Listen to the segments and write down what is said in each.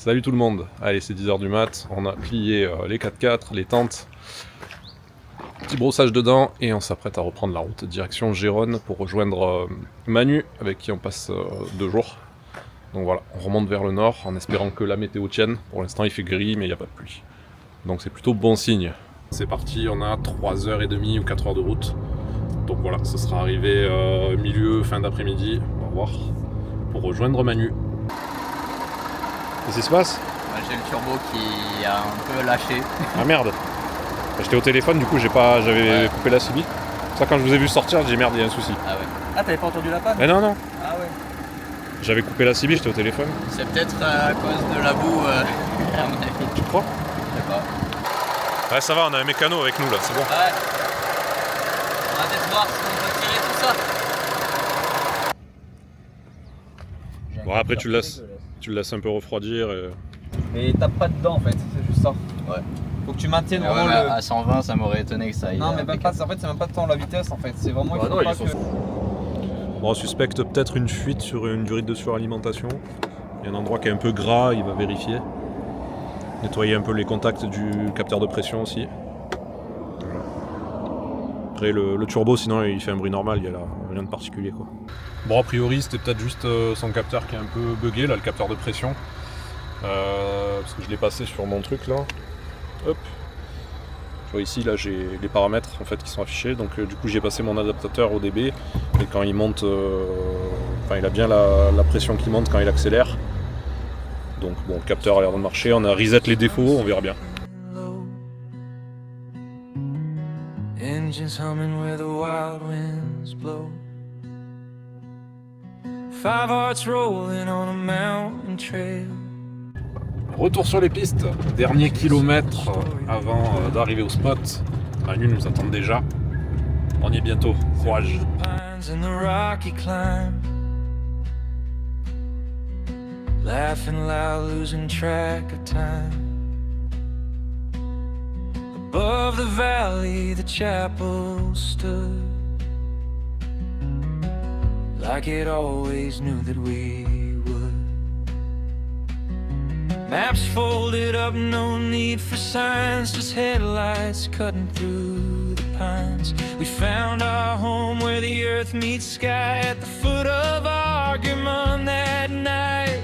Salut tout le monde, allez c'est 10h du mat, on a plié les 4x4, les tentes, petit brossage dedans et on s'apprête à reprendre la route direction Gérone pour rejoindre Manu avec qui on passe 2 jours. Donc voilà, on remonte vers le nord en espérant que la météo tienne, pour l'instant il fait gris mais il n'y a pas de pluie. Donc c'est plutôt bon signe. C'est parti, on a 3h30 ou 4h de route. Donc voilà, ce sera arrivé milieu, fin d'après-midi, on va voir, pour rejoindre Manu. Qu'est-ce qui se passe? J'ai le turbo qui a un peu lâché. Ah merde. J'étais au téléphone, du coup j'avais coupé la CB. Ça, quand je vous ai vu sortir, j'ai dit merde, il y a un souci. Ah ouais. Ah, t'avais pas entendu la panne? Mais non. Ah ouais. J'avais coupé la CB, j'étais au téléphone. C'est peut-être à cause de la boue, à mon avis. Tu crois? Je sais pas. Ouais, ça va, on a un mécano avec nous là, c'est bon. Ouais. On va peut-être voir si on peut tirer tout ça. Bon, après tu le laisses un peu refroidir. Mais tape pas dedans en fait, c'est juste ça. Ouais. Faut que tu maintiennes Ouais, vraiment mais le. à 120, ça m'aurait étonné que ça aille. Non, mais même pas, en fait, c'est même pas tant la vitesse en fait, c'est vraiment. Ah Il faut non, pas ils sont que... Bon, on suspecte peut-être une fuite sur une durite de suralimentation. Il y a un endroit qui est un peu gras, il va vérifier. Nettoyer un peu les contacts du capteur de pression aussi. Voilà. Après le turbo, sinon il fait un bruit normal, il y a là rien de particulier quoi. Bon, a priori c'était peut-être juste son capteur qui est un peu bugué là, le capteur de pression. Parce que je l'ai passé sur mon truc là. Hop. Tu vois ici là j'ai les paramètres en fait qui sont affichés, donc du coup j'ai passé mon adaptateur au dB et quand il monte, enfin il a bien la pression qui monte quand il accélère. Donc bon, le capteur a l'air de marcher, on a reset les défauts, on verra bien. Engines humming where the wild winds blow. 5 hearts rolling on a mountain trail. Retour sur les pistes, dernier kilomètre avant d'arriver au spot. Manu nous attend déjà. On y est bientôt, courage. Pines and the rocky climb. Laughing loud, losing track of time. Above the valley, the chapel stood, like it always knew that we would. Maps folded up, no need for signs, just headlights cutting through the pines. We found our home where the earth meets sky, at the foot of Argumon that night.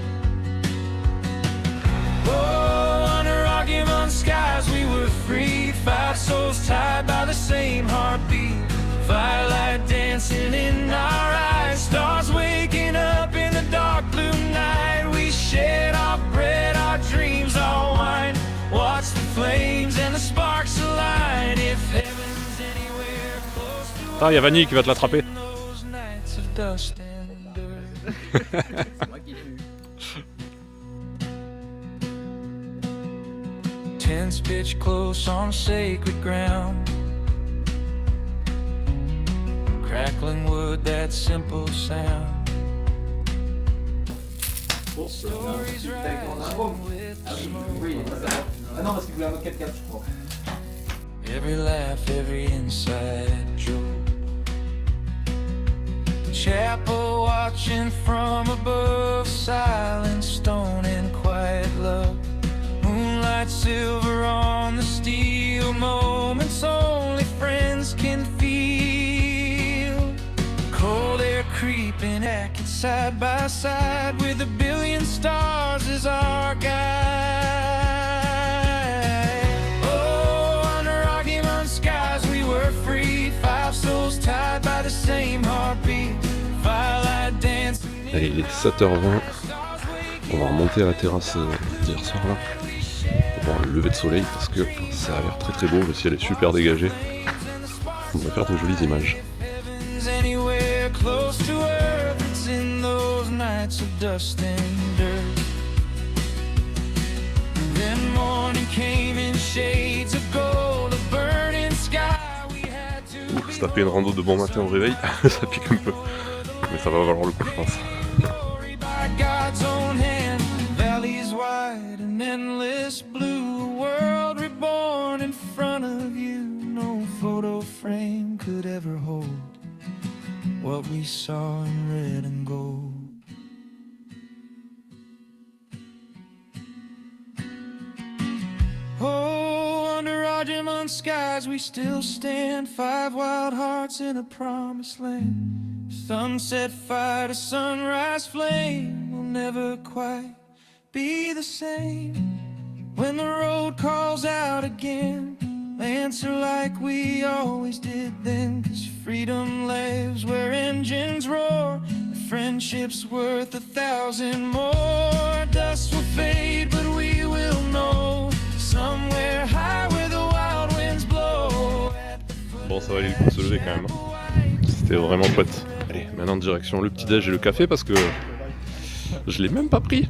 Oh, under Argumon skies we were free, 5 souls tied by the same heartbeat. Firelight dancing in our eyes, stars waking up in the dark blue night. We shared our bread, our dreams, our wine. Watch the flames and the sparks align. If heaven's anywhere close to us, Ah, il y a Vanille qui va te l'attraper. those nights of dust and dirt. C'est moi qui l'ai eu. Tents pitch close on sacred ground. Crackling wood, that simple sound. Stories rising with the smoke. Ah non, parce qu'il voulait un autre 4x4, je crois. Every laugh, every inside joke. The chapel watching from above, silent stone and quiet love. Moonlight silver on the steel, moments only friends can feel. Cold air creeping, acting side by side, with a billion stars as our guide. Oh, under Argumon skies we were free, 5 souls tied by the same heartbeat. Firelight dancing. Allez, il est 7h20. On va remonter à la terrasse d'hier soir là. Pour voir le lever de soleil parce que ça a l'air très très beau, le ciel est super dégagé. On va faire de jolies images. Heaven's anywhere close to earth, it's in those nights of dust and dirt. Then morning came in shades of gold, a burning sky. We had to Ouf, se taper une rando de bon matin au réveil, ça pique un peu. Mais ça va valoir le coup je pense. glory by God's own hand. Valleys wide and endless blue, a world reborn in front of you. No photo frame could ever hold what we saw in red and gold. Argymon skies we still stand, 5 wild hearts in a promised land. Sunset fire to sunrise flame will never quite be the same. When the road calls out again, answer like we always did then, 'cause freedom lives where engines roar, and friendship's worth 1,000 more. Dust will fade but we will know, somewhere high where the wild winds blow. Bon, ça valait le coup de se lever quand même. C'était vraiment chouette. Allez, maintenant direction le petit-déj et le café parce que je l'ai même pas pris.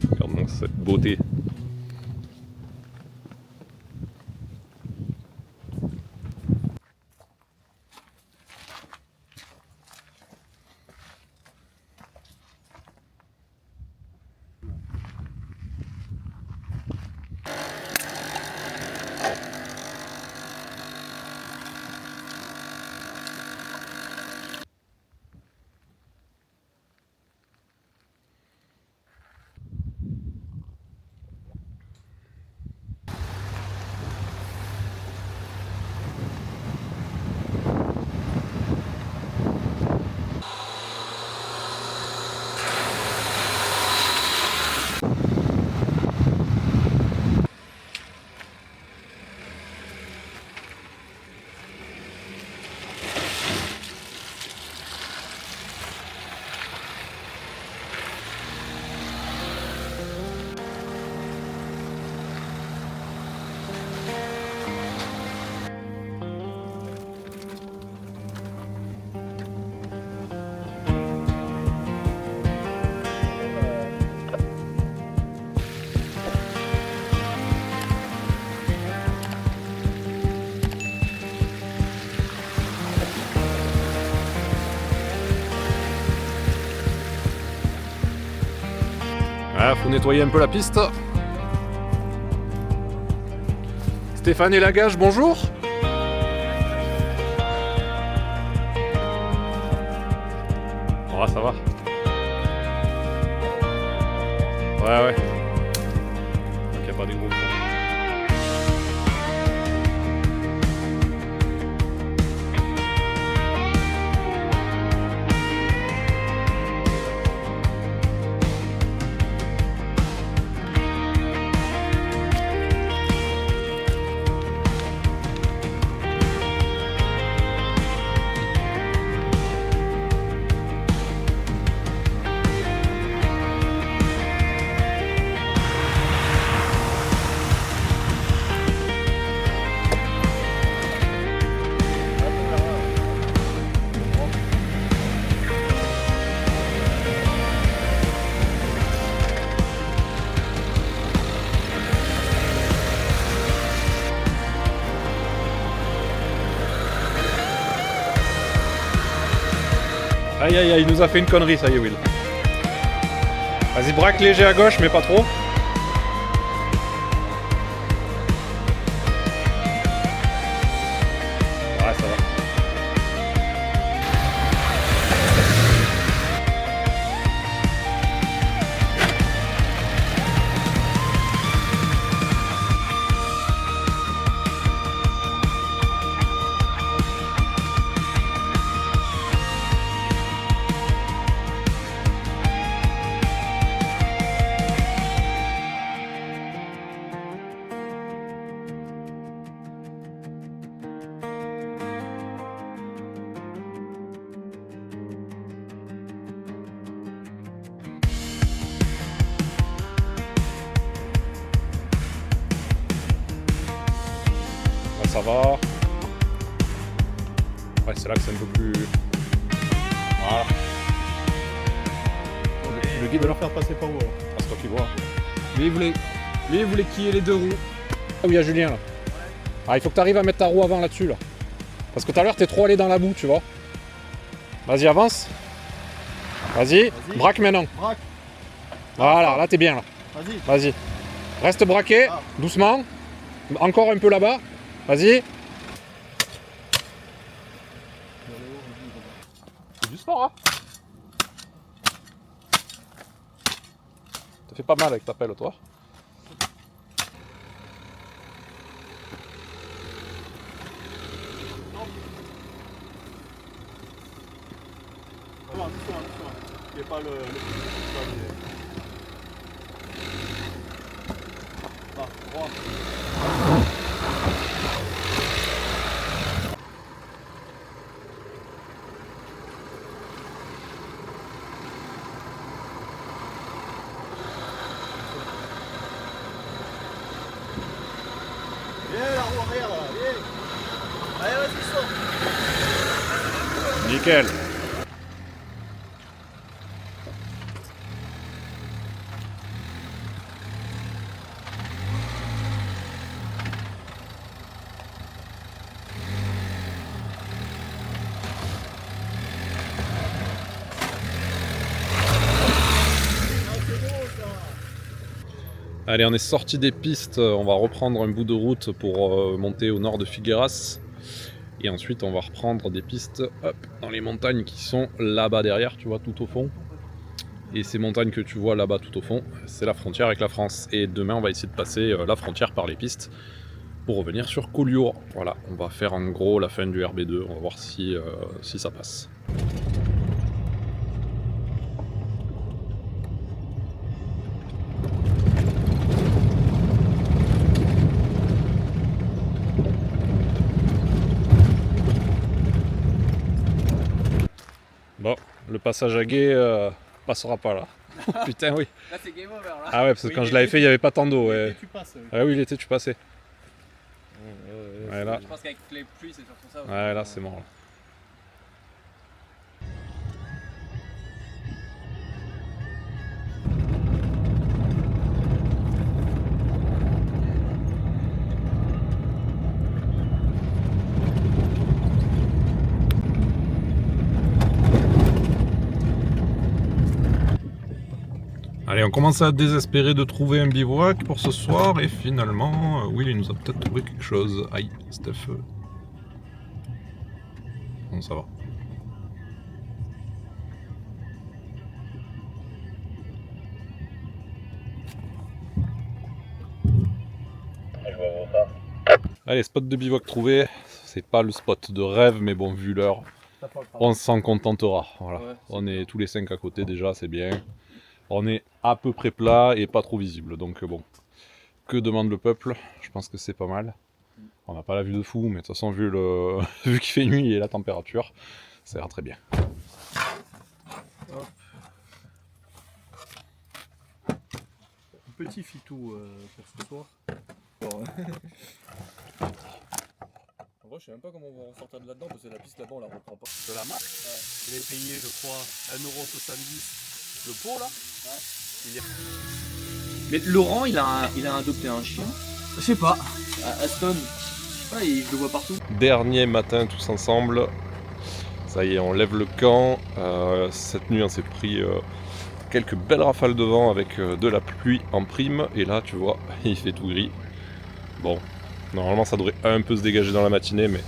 Regarde-moi cette beauté. Ah, faut nettoyer un peu la piste. Stéphane et Lagage, bonjour. Oh, ça va. Ouais. Donc, y a pas des gros points. Aïe aïe aïe, il nous a fait une connerie, ça y est Will. Vas-y, braque léger à gauche, mais pas trop. Ouais, ça va. Ça va. Ouais, c'est là que c'est un peu plus... Voilà. Le guide va leur faire passer par où alors? Ah, c'est toi qui vois. Lui, il voulait quiller les deux roues. Ah oui, il y a Julien là. Ah, il faut que tu arrives à mettre ta roue avant là-dessus là. Parce que tout à l'heure, t'es trop allé dans la boue, tu vois. Vas-y, avance. Vas-y, braque maintenant. Braque. Voilà, là t'es bien là. Vas-y. Reste braqué, doucement. Encore un peu là-bas. Vas-y. C'est du sport, hein. Ça fait pas mal avec ta pelle, toi. c'est pas le Ah, 3. Viens la roue arrière là, viens. Allez, vas-y, saute. Nickel. Allez, on est sorti des pistes, on va reprendre un bout de route pour monter au nord de Figueras. Et ensuite, on va reprendre des pistes dans les montagnes qui sont là-bas derrière, tu vois, tout au fond. Et ces montagnes que tu vois là-bas tout au fond, c'est la frontière avec la France. Et demain, on va essayer de passer la frontière par les pistes pour revenir sur Collioure. Voilà, on va faire en gros la fin du RB2, on va voir si ça passe. Bon, le passage à gué passera pas là. Putain, oui. Là, c'est game over là. Ah ouais, parce que quand je l'avais fait, il n'y avait pas tant d'eau. Ouais. Tu passes. Ah oui, l'été, tu passais. Ouais, là. Je pense qu'avec les pluies, c'est surtout ça. Ouais, là, c'est mort. Là. Allez, on commence à désespérer de trouver un bivouac pour ce soir et finalement, Will il nous a peut-être trouvé quelque chose. Aïe, Steph. Bon, ça va. Allez, spot de bivouac trouvé. C'est pas le spot de rêve, mais bon, vu l'heure, on s'en contentera. Voilà. Ouais, on est tous les 5 à côté déjà, c'est bien. On est à peu près plat et pas trop visible, donc bon. Que demande le peuple? Je pense que c'est pas mal. On n'a pas la vue de fou, mais de toute façon, vu qu'il fait nuit et la température, ça ira très bien. Petit fitou pour ce soir. En vrai, je sais même pas comment on va ressortir de là-dedans parce que la piste là-bas on la reprend pas. De la marque. Il est payé, je crois, 1,70€ le pot là. Mais Laurent, il a adopté un chien. Je sais pas. Aston. Je sais pas, je le vois partout. Dernier matin tous ensemble. Ça y est, on lève le camp. Cette nuit, on s'est pris quelques belles rafales de vent avec de la pluie en prime. Et là, tu vois, il fait tout gris. Bon, normalement, ça devrait un peu se dégager dans la matinée, mais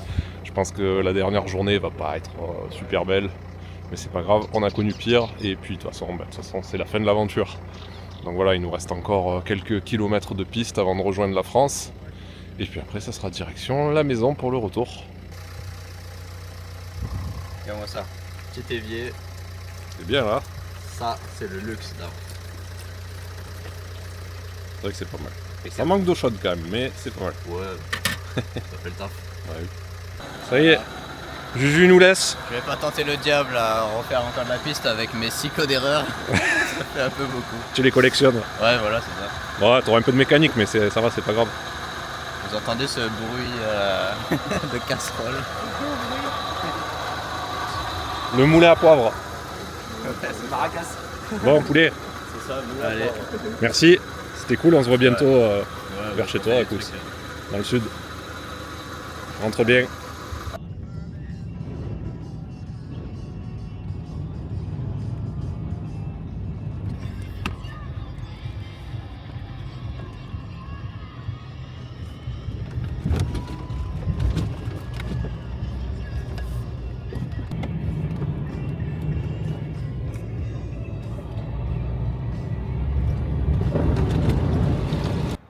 je pense que la dernière journée va pas être super belle. Mais c'est pas grave, on a connu pire. Et puis, de toute façon, c'est la fin de l'aventure. Donc voilà, il nous reste encore quelques kilomètres de piste avant de rejoindre la France. Et puis après, ça sera direction la maison pour le retour. Regarde-moi ça. Petit évier. C'est bien là. Ça, c'est le luxe d'avant. C'est vrai que c'est pas mal. Ça manque d'eau chaude quand même, mais c'est pas mal. Ouais, ça fait le taf. Ouais. Ça y est, Juju nous laisse. Je vais pas tenter le diable à refaire encore de la piste avec mes 6 codes d'erreur. Ça fait un peu beaucoup. Tu les collectionnes. Ouais, voilà, c'est ça. Ouais, t'auras un peu de mécanique, mais ça va, c'est pas grave. Vous entendez ce bruit de casserole? Le moulin à poivre. C'est Maracas. Bon, poulet. C'est ça, allez. Merci. C'était cool, on se voit bientôt vers chez toi, écoute. Dans le sud. Rentre bien.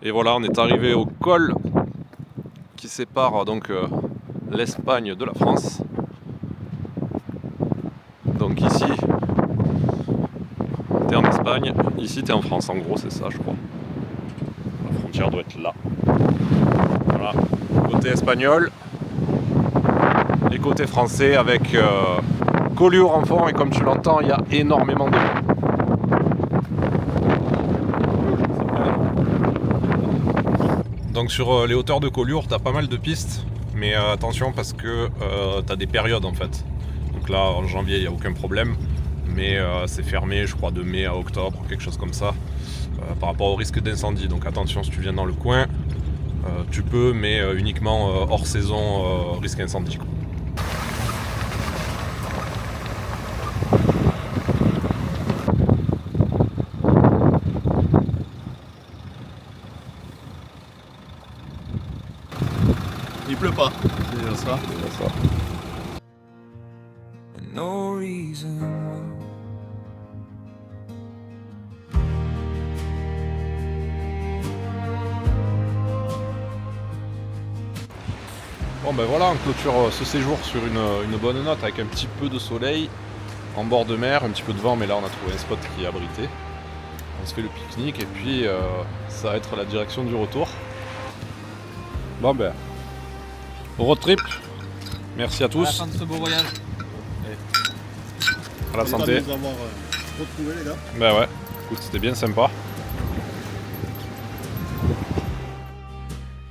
Et voilà, on est arrivé au col qui sépare donc l'Espagne de la France. Donc ici, l'Espagne, ici t'es en France, en gros c'est ça je crois. La frontière doit être là. Voilà, côté espagnol et côté français avec Collioure en fond, et comme tu l'entends, il y a énormément de vent. Donc sur les hauteurs de Collioure, t'as pas mal de pistes, mais attention parce que t'as des périodes en fait. Donc là en janvier il n'y a aucun problème, mais c'est fermé je crois de mai à octobre, quelque chose comme ça, par rapport au risque d'incendie. Donc attention, si tu viens dans le coin, tu peux, mais uniquement hors saison, risque incendie. Il pleut pas. C'est déjà ça. No reason. Bon ben voilà, on clôture ce séjour sur une bonne note avec un petit peu de soleil en bord de mer, un petit peu de vent, mais là on a trouvé un spot qui est abrité. On se fait le pique-nique et puis ça va être la direction du retour. Bon ben, road trip, merci à tous. À la fin de ce beau voyage. À la santé. De nous avoir retrouvés les gars. Ben ouais, écoute, c'était bien sympa.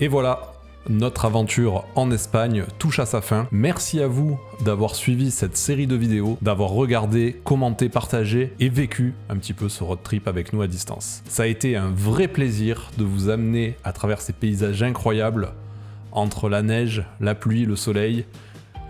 Et voilà, notre aventure en Espagne touche à sa fin. Merci à vous d'avoir suivi cette série de vidéos, d'avoir regardé, commenté, partagé et vécu un petit peu ce road trip avec nous à distance. Ça a été un vrai plaisir de vous amener à travers ces paysages incroyables, entre la neige, la pluie, le soleil,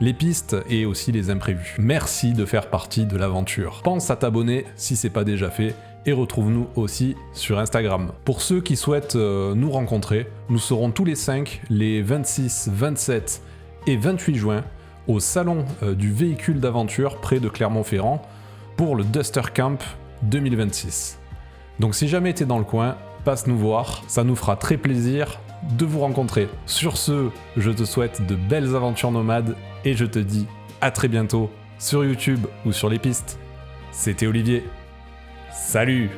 les pistes et aussi les imprévus. Merci de faire partie de l'aventure. Pense à t'abonner si c'est pas déjà fait et retrouve-nous aussi sur Instagram. Pour ceux qui souhaitent nous rencontrer, nous serons tous les 5 les 26, 27 et 28 juin au salon du véhicule d'aventure près de Clermont-Ferrand pour le Duster Camp 2026. Donc si jamais t'es dans le coin, passe nous voir, ça nous fera très plaisir de vous rencontrer. Sur ce, je te souhaite de belles aventures nomades et je te dis à très bientôt sur YouTube ou sur les pistes. C'était Olivier. Salut!